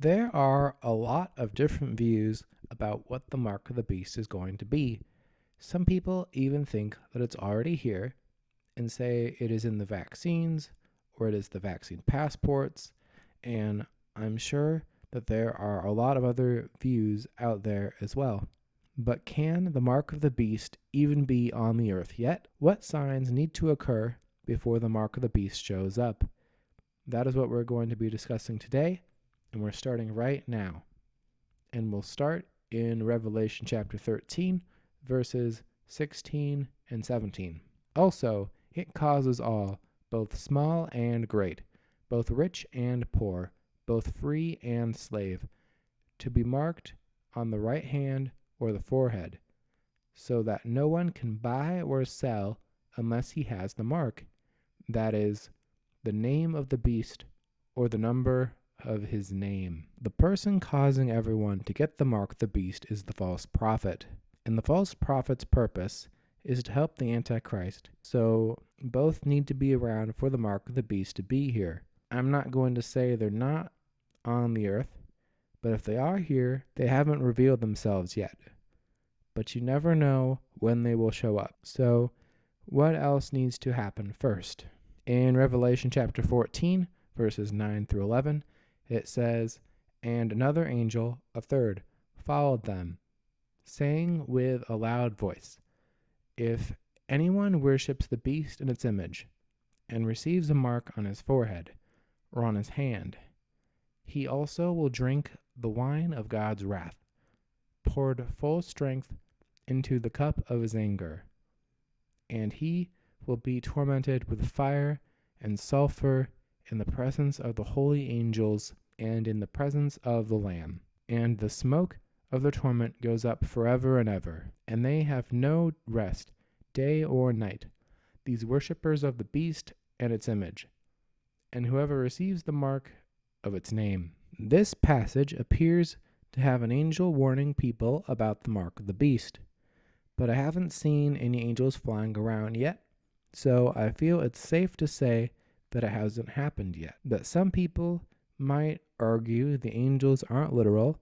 There are a lot of different views about what the mark of the beast is going to be. Some people even think that it's already here and say it is in the vaccines or it is the vaccine passports, and I'm sure that there are a lot of other views out there as well. But can the mark of the beast even be on the earth yet? What signs need to occur before the mark of the beast shows up? That is what we're going to be discussing today, and we're starting right now. And we'll start in Revelation chapter 13, verses 16 and 17. Also, it causes all, both small and great, both rich and poor, both free and slave, to be marked on the right hand or the forehead, so that no one can buy or sell unless he has the mark, that is, the name of the beast or the number of his name. The person causing everyone to get the mark of the beast is the false prophet, and the false prophet's purpose is to help the Antichrist, so both need to be around for the mark of the beast to be here. I'm not going to say they're not on the earth, but if they are here, they haven't revealed themselves yet. But you never know when they will show up. So what else needs to happen first? In Revelation chapter 14, verses 9 through 11, it says, "And another angel, a third, followed them, saying with a loud voice, If anyone worships the beast and its image, and receives a mark on his forehead or on his hand, he also will drink the wine of God's wrath, poured full strength into the cup of his anger. And he will be tormented with fire and sulfur in the presence of the holy angels and in the presence of the Lamb. And the smoke of their torment goes up forever and ever, and they have no rest, day or night, these worshippers of the beast and its image, and whoever receives the mark of its name." This passage appears to have an angel warning people about the mark of the beast, but I haven't seen any angels flying around yet, so I feel it's safe to say that it hasn't happened yet. But some people might argue the angels aren't literal,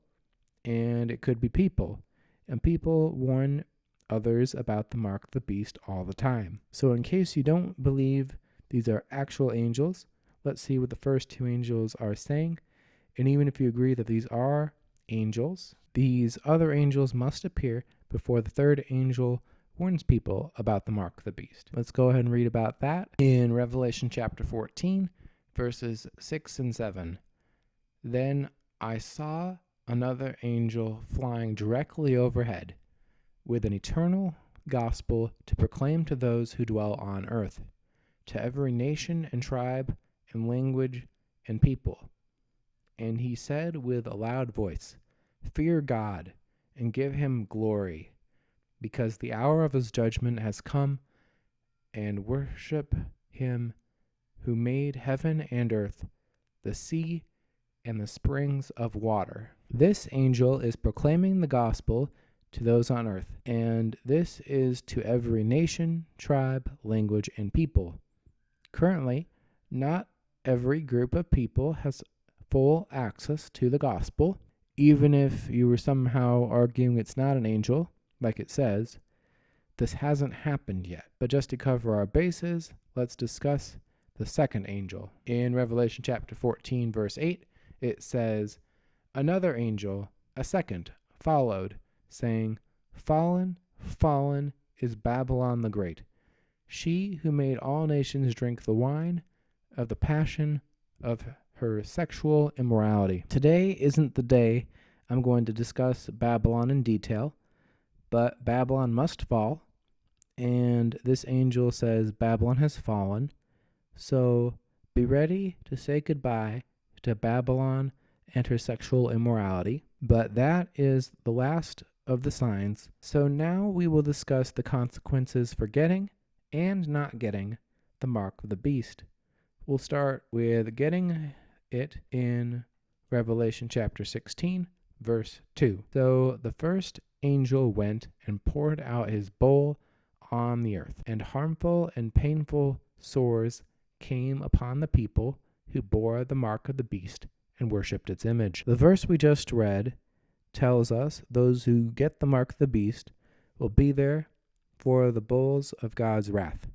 and it could be people, and people warn others about the mark of the beast all the time. So in case you don't believe these are actual angels, let's see what the first two angels are saying. And even if you agree that these are angels, these other angels must appear before the third angel warns people about the mark of the beast. Let's go ahead and read about that in Revelation chapter 14, verses 6 and 7. "Then I saw another angel flying directly overhead, with an eternal gospel to proclaim to those who dwell on earth, to every nation and tribe and language and people. And he said with a loud voice, Fear God, and give him glory, because the hour of his judgment has come, and worship him who made heaven and earth, the sea, and the springs of water." This angel is proclaiming the gospel to those on earth, and this is to every nation, tribe, language, and people. Currently, not every group of people has full access to the gospel. Even if you were somehow arguing it's not an angel, like it says, this hasn't happened yet. But just to cover our bases, let's discuss the second angel. In Revelation chapter 14, verse 8, it says, "Another angel, a second, followed, saying, Fallen, fallen is Babylon the Great, she who made all nations drink the wine of the passion of her sexual immorality." Today isn't the day I'm going to discuss Babylon in detail, but Babylon must fall, and this angel says Babylon has fallen, so be ready to say goodbye to Babylon and her sexual immorality. But that is the last of the signs. So now we will discuss the consequences for getting and not getting the mark of the beast. We'll start with getting it in Revelation chapter 16, verse 2. "So the first angel went and poured out his bowl on the earth, and harmful and painful sores came upon the people who bore the mark of the beast and worshipped its image. The verse we just read tells us those who get the mark of the beast will be there for the bowls of God's wrath.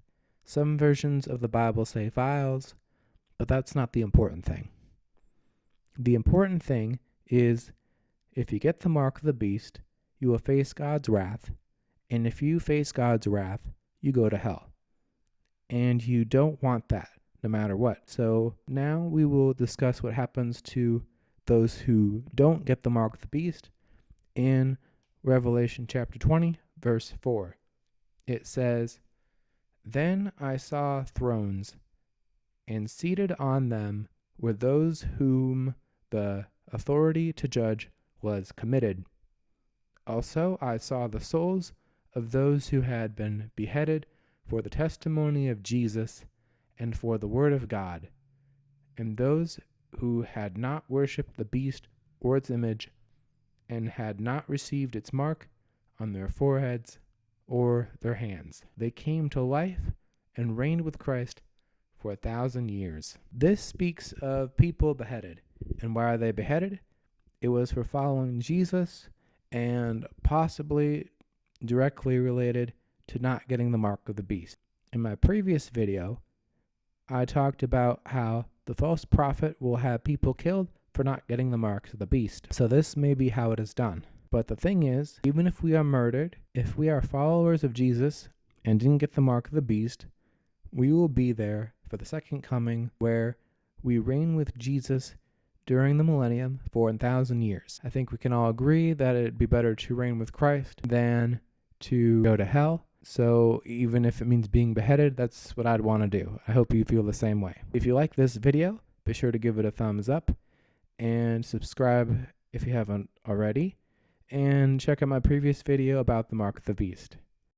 Some versions of the Bible say vials, but that's not the important thing. The important thing is if you get the mark of the beast, you will face God's wrath, and if you face God's wrath, you go to hell. And you don't want that, no matter what. So now we will discuss what happens to those who don't get the mark of the beast in Revelation chapter 20, verse 4. It says, "Then I saw thrones, and seated on them were those whom the authority to judge was committed. Also I saw the souls of those who had been beheaded for the testimony of Jesus and for the word of God, and those who had not worshipped the beast or its image, and had not received its mark on their foreheads or their hands. They came to life and reigned with Christ for 1,000 years." This speaks of people beheaded. And why are they beheaded? It was for following Jesus and possibly directly related to not getting the mark of the beast. In my previous video, I talked about how the false prophet will have people killed for not getting the marks of the beast. So this may be how it is done. But the thing is, even if we are murdered, if we are followers of Jesus and didn't get the mark of the beast, we will be there for the second coming where we reign with Jesus during the millennium for 1,000 years. I think we can all agree that it'd be better to reign with Christ than to go to hell. So even if it means being beheaded, that's what I'd want to do. I hope you feel the same way. If you like this video, be sure to give it a thumbs up and subscribe if you haven't already. And check out my previous video about the mark of the beast.